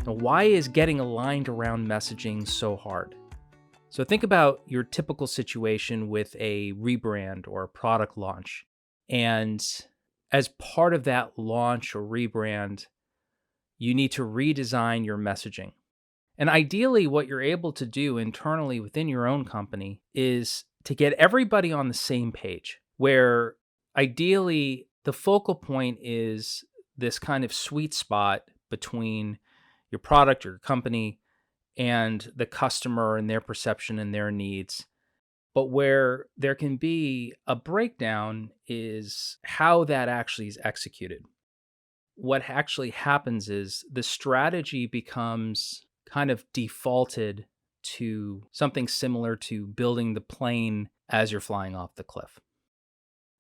Now, why is getting aligned around messaging so hard? So think about your typical situation with a rebrand or a product launch. And as part of that launch or rebrand, you need to redesign your messaging. And ideally, what you're able to do internally within your own company is to get everybody on the same page, where ideally the focal point is this kind of sweet spot between your product, your company, and the customer and their perception and their needs. But where there can be a breakdown is how that actually is executed. What actually happens is the strategy becomes kind of defaulted to something similar to building the plane as you're flying off the cliff.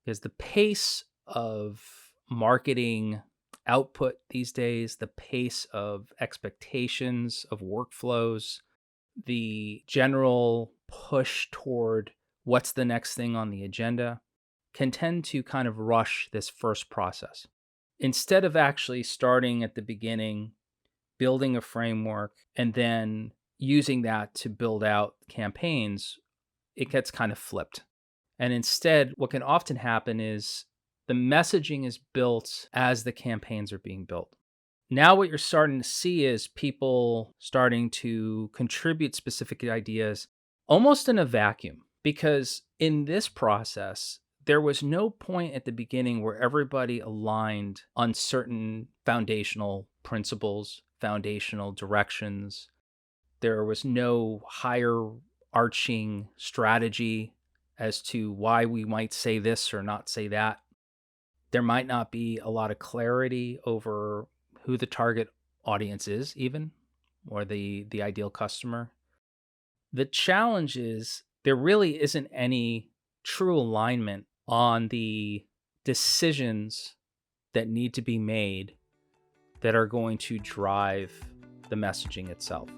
Because the pace of marketing output these days, the pace of expectations of workflows, the general push toward what's the next thing on the agenda can tend to kind of rush this first process. Instead of actually starting at the beginning, building a framework, and then using that to build out campaigns, it gets kind of flipped. And instead, what can often happen is the messaging is built as the campaigns are being built. Now, what you're starting to see is people starting to contribute specific ideas almost in a vacuum, because in this process, there was no point at the beginning where everybody aligned on certain foundational principles, foundational directions. There was no higher arching strategy as to why we might say this or not say that. There might not be a lot of clarity over who the target audience is, even, or the ideal customer. The challenge is there really isn't any true alignment on the decisions that need to be made that are going to drive the messaging itself.